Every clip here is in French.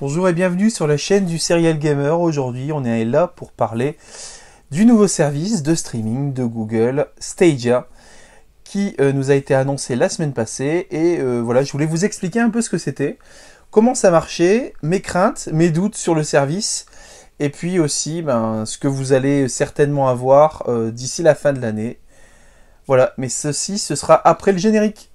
Bonjour et bienvenue sur la chaîne du Serial Gamer. Aujourd'hui, on est là pour parler du nouveau service de streaming de Google, Stadia, qui nous a été annoncé la semaine passée. Et voilà, je voulais vous expliquer un peu ce que c'était, comment ça marchait, mes craintes, mes doutes sur le service, et puis aussi ce que vous allez certainement avoir d'ici la fin de l'année. Voilà, mais ceci, ce sera après le générique.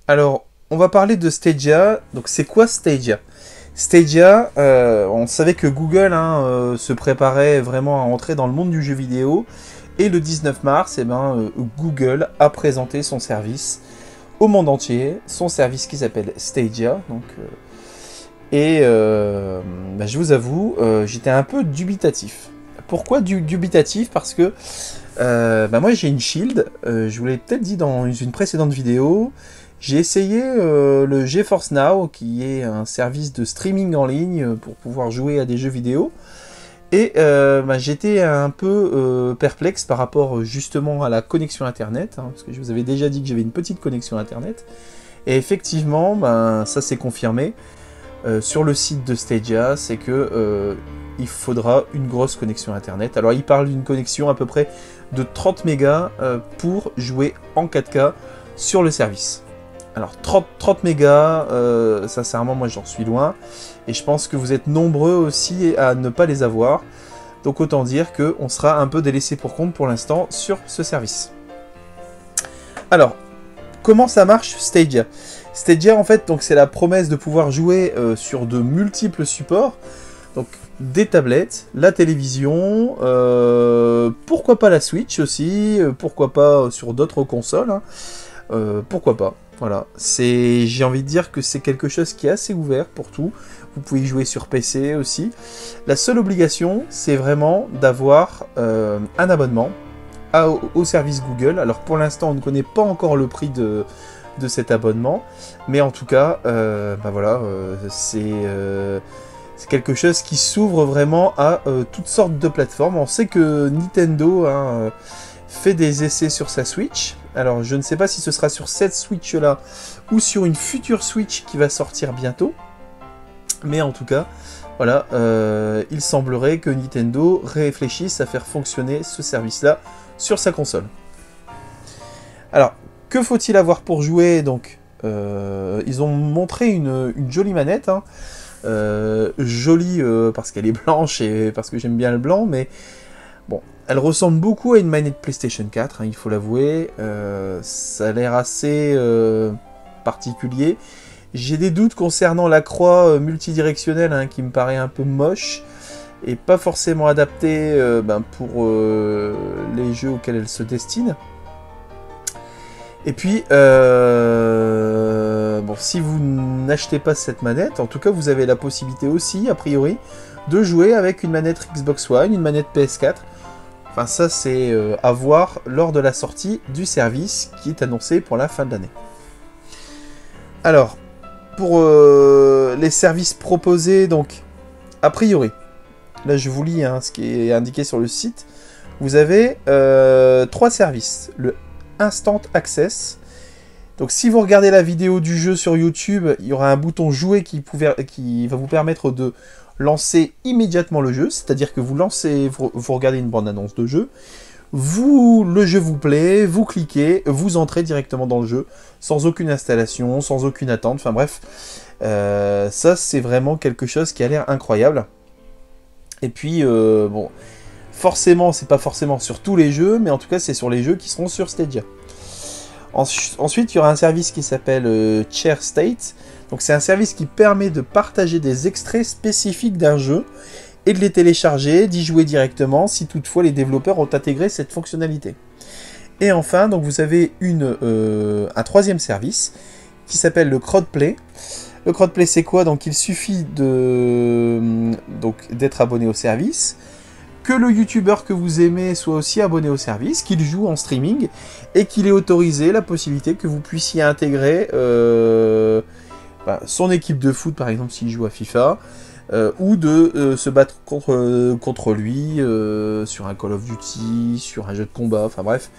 Alors, on va parler de Stadia. Donc, c'est quoi Stadia? Stadia, on savait que Google se préparait vraiment à entrer dans le monde du jeu vidéo. Et le 19 mars, Google a présenté son service au monde entier. Son service qui s'appelle Stadia. Donc, je vous avoue, j'étais un peu dubitatif. Pourquoi dubitatif? Parce que moi, j'ai une Shield. Je vous l'ai peut-être dit dans une précédente vidéo. J'ai essayé le GeForce Now, qui est un service de streaming en ligne pour pouvoir jouer à des jeux vidéo. Et j'étais un peu perplexe par rapport justement à la connexion Internet, parce que je vous avais déjà dit que j'avais une petite connexion Internet. Et effectivement, ça s'est confirmé sur le site de Stadia, c'est que il faudra une grosse connexion Internet. Alors il parle d'une connexion à peu près de 30 mégas pour jouer en 4K sur le service. Alors 30 mégas, sincèrement moi j'en suis loin, et je pense que vous êtes nombreux aussi à ne pas les avoir, donc autant dire qu'on sera un peu délaissé pour compte pour l'instant sur ce service. Alors, comment ça marche Stadia? Stadia en fait, donc c'est la promesse de pouvoir jouer sur de multiples supports, donc des tablettes, la télévision, pourquoi pas la Switch aussi, pourquoi pas sur d'autres consoles, pourquoi pas. Voilà, j'ai envie de dire que c'est quelque chose qui est assez ouvert pour tout. Vous pouvez y jouer sur PC aussi. La seule obligation, c'est vraiment d'avoir un abonnement au service Google. Alors pour l'instant, on ne connaît pas encore le prix de cet abonnement. Mais en tout cas, c'est quelque chose qui s'ouvre vraiment à toutes sortes de plateformes. On sait que Nintendo fait des essais sur sa Switch. Alors je ne sais pas si ce sera sur cette Switch là ou sur une future Switch qui va sortir bientôt. Mais en tout cas, voilà, il semblerait que Nintendo réfléchisse à faire fonctionner ce service là sur sa console. Alors, que faut-il avoir pour jouer? Donc, ils ont montré une jolie manette. Jolie parce qu'elle est blanche et parce que j'aime bien le blanc, mais bon, elle ressemble beaucoup à une manette PlayStation 4, il faut l'avouer. Ça a l'air assez particulier. J'ai des doutes concernant la croix multidirectionnelle qui me paraît un peu moche et pas forcément adaptée pour les jeux auxquels elle se destine. Et puis, si vous n'achetez pas cette manette, en tout cas vous avez la possibilité aussi, a priori, de jouer avec une manette Xbox One, une manette PS4. Enfin, ça, c'est à voir lors de la sortie du service qui est annoncé pour la fin de l'année. Alors, pour les services proposés, donc, a priori, là je vous lis ce qui est indiqué sur le site, vous avez 3 services. Le Instant Access. Donc, si vous regardez la vidéo du jeu sur YouTube, il y aura un bouton jouer qui va vous permettre de lancer immédiatement le jeu, c'est-à-dire que vous regardez une bande-annonce de jeu, le jeu vous plaît, vous cliquez, vous entrez directement dans le jeu, sans aucune installation, sans aucune attente, enfin bref, ça c'est vraiment quelque chose qui a l'air incroyable. Et puis, bon, forcément, c'est pas forcément sur tous les jeux, mais en tout cas c'est sur les jeux qui seront sur Stadia. Ensuite, il y aura un service qui s'appelle Share State. Donc c'est un service qui permet de partager des extraits spécifiques d'un jeu et de les télécharger, d'y jouer directement si toutefois les développeurs ont intégré cette fonctionnalité. Et enfin, donc vous avez un troisième service qui s'appelle le Crowdplay. Le Crowdplay, c'est quoi? Donc il suffit d'être abonné au service, que le youtubeur que vous aimez soit aussi abonné au service, qu'il joue en streaming, et qu'il ait autorisé la possibilité que vous puissiez intégrer son équipe de foot, par exemple, s'il joue à FIFA, ou de se battre contre lui sur un Call of Duty, sur un jeu de combat, enfin bref.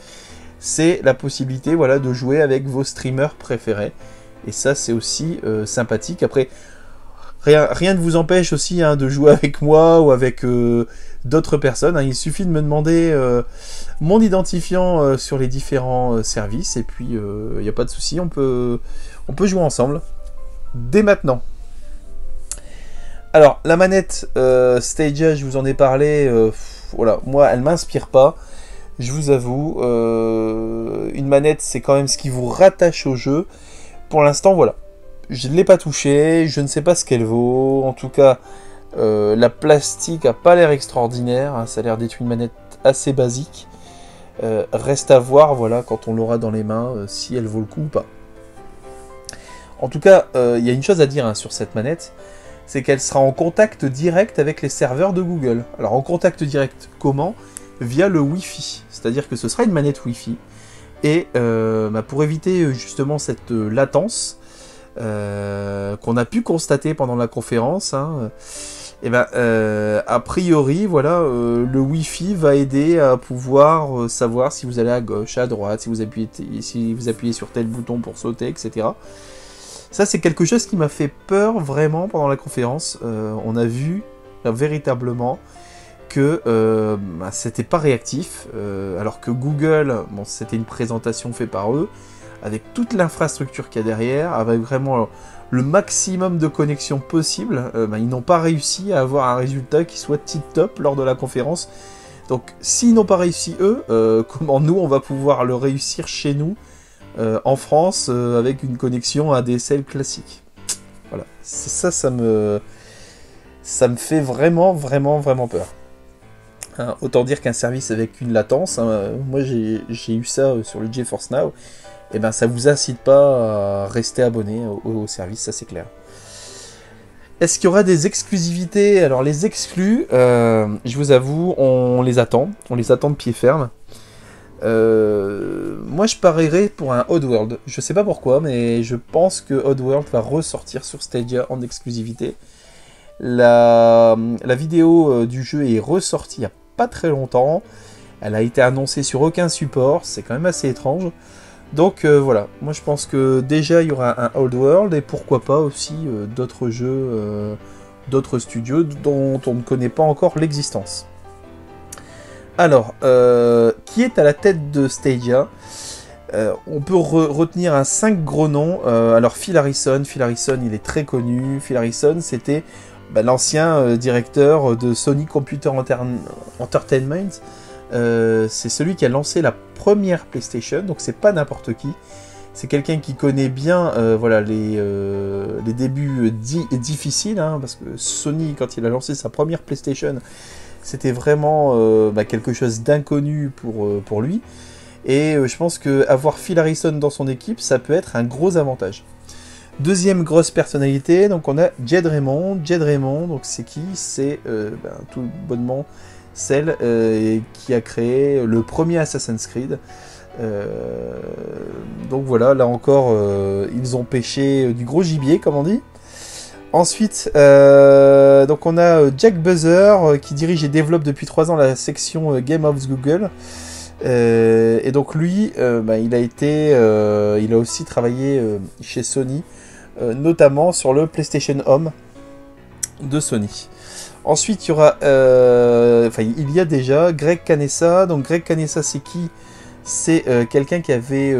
C'est la possibilité, voilà, de jouer avec vos streamers préférés. Et ça, c'est aussi sympathique. Après, rien ne vous empêche aussi de jouer avec moi ou avec d'autres personnes. Il suffit de me demander mon identifiant sur les différents services. Et puis, il n'y a pas de souci, on peut jouer ensemble dès maintenant. Alors, la manette Stadia, je vous en ai parlé. Voilà, moi, elle ne m'inspire pas. Je vous avoue, une manette, c'est quand même ce qui vous rattache au jeu. Pour l'instant, voilà. Je ne l'ai pas touchée, je ne sais pas ce qu'elle vaut. En tout cas, la plastique a pas l'air extraordinaire. Hein, ça a l'air d'être une manette assez basique. Reste à voir, voilà, quand on l'aura dans les mains, si elle vaut le coup ou pas. En tout cas, il y a une chose à dire sur cette manette, c'est qu'elle sera en contact direct avec les serveurs de Google. Alors, en contact direct, comment? Via le Wi-Fi. C'est-à-dire que ce sera une manette Wi-Fi. Et pour éviter justement cette latence qu'on a pu constater pendant la conférence, a priori, voilà, le Wi-Fi va aider à pouvoir savoir si vous allez à gauche, à droite, si vous appuyez sur tel bouton pour sauter, etc. Ça, c'est quelque chose qui m'a fait peur vraiment pendant la conférence. On a vu véritablement que c'était pas réactif, alors que Google, bon, c'était une présentation faite par eux, avec toute l'infrastructure qu'il y a derrière, avec vraiment le maximum de connexions possible, ils n'ont pas réussi à avoir un résultat qui soit tip-top lors de la conférence. Donc s'ils n'ont pas réussi eux, comment nous on va pouvoir le réussir chez nous, en France, avec une connexion ADSL classique? Voilà, c'est ça me fait vraiment peur. Hein, autant dire qu'un service avec une latence, moi j'ai eu ça sur le GeForce Now, et ça vous incite pas à rester abonné au service, ça c'est clair. Est-ce qu'il y aura des exclusivités? Alors les exclus, je vous avoue, on les attend de pied ferme. Moi je parierais pour un Oddworld, je sais pas pourquoi, mais je pense que Oddworld va ressortir sur Stadia en exclusivité. La vidéo du jeu est ressortie il n'y a pas très longtemps. Elle a été annoncée sur aucun support. C'est quand même assez étrange. Donc voilà. Moi je pense que déjà il y aura un Oddworld. Et pourquoi pas aussi d'autres jeux, d'autres studios dont on ne connaît pas encore l'existence. Alors, qui est à la tête de Stadia? On peut retenir un 5 gros noms. Alors Phil Harrison, il est très connu. Phil Harrison, c'était l'ancien directeur de Sony Computer Entertainment. C'est celui qui a lancé la première PlayStation, donc c'est pas n'importe qui. C'est quelqu'un qui connaît bien voilà, les débuts difficiles, hein, parce que Sony, quand il a lancé sa première PlayStation, c'était vraiment quelque chose d'inconnu pour lui. Et je pense qu'avoir Phil Harrison dans son équipe, ça peut être un gros avantage. Deuxième grosse personnalité, donc on a Jed Raymond. Jed Raymond, donc c'est qui? C'est tout bonnement celle qui a créé le premier Assassin's Creed. Donc voilà, là encore, ils ont pêché du gros gibier, comme on dit. Ensuite, donc on a Jack Buzzer qui dirige et développe depuis 3 ans la section Game of Google. Et donc lui, il a aussi travaillé chez Sony, notamment sur le PlayStation Home de Sony. Ensuite, il y a déjà Greg Canessa. Donc Greg Canessa, c'est qui? C'est quelqu'un qui avait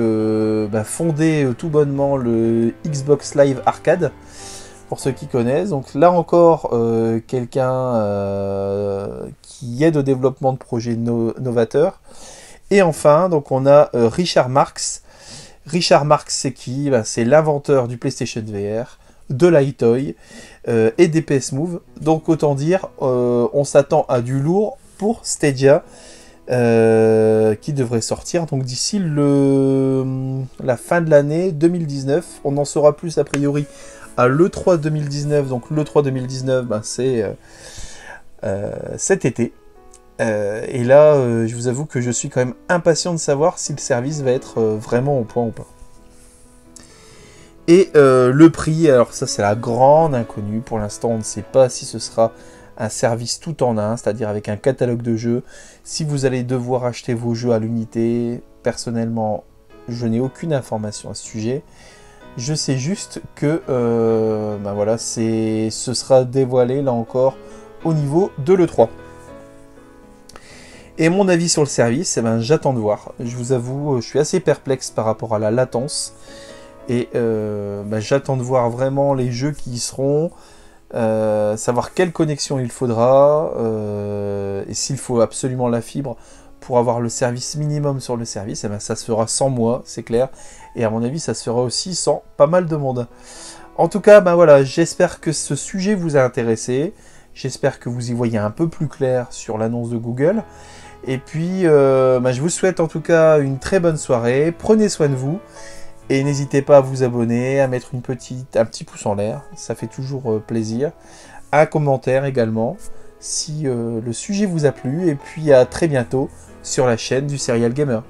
fondé tout bonnement le Xbox Live Arcade, pour ceux qui connaissent. Donc là encore, quelqu'un qui aide au développement de projets novateurs. Et enfin, donc on a Richard Marks. Richard Marx, c'est qui? C'est l'inventeur du PlayStation VR, de l'iToy et des PS Move. Donc autant dire, on s'attend à du lourd pour Stadia, qui devrait sortir donc d'ici la fin de l'année 2019. On en saura plus a priori à l'E3 2019. Donc l'E3 2019, c'est cet été. Et là, je vous avoue que je suis quand même impatient de savoir si le service va être vraiment au point ou pas. Et le prix, alors ça c'est la grande inconnue. Pour l'instant, on ne sait pas si ce sera un service tout en un, c'est-à-dire avec un catalogue de jeux. Si vous allez devoir acheter vos jeux à l'unité, personnellement, je n'ai aucune information à ce sujet. Je sais juste que voilà, ce sera dévoilé là encore au niveau de l'E3. Et mon avis sur le service, j'attends de voir. Je vous avoue, je suis assez perplexe par rapport à la latence. Et j'attends de voir vraiment les jeux qui y seront, savoir quelle connexion il faudra, et s'il faut absolument la fibre pour avoir le service minimum sur le service, ça se fera sans moi, c'est clair. Et à mon avis, ça se fera aussi sans pas mal de monde. En tout cas, voilà, j'espère que ce sujet vous a intéressé. J'espère que vous y voyez un peu plus clair sur l'annonce de Google. Et puis, je vous souhaite en tout cas une très bonne soirée. Prenez soin de vous. Et n'hésitez pas à vous abonner, à mettre un petit pouce en l'air. Ça fait toujours plaisir. Un commentaire également, si le sujet vous a plu. Et puis à très bientôt sur la chaîne du Serial Gamer.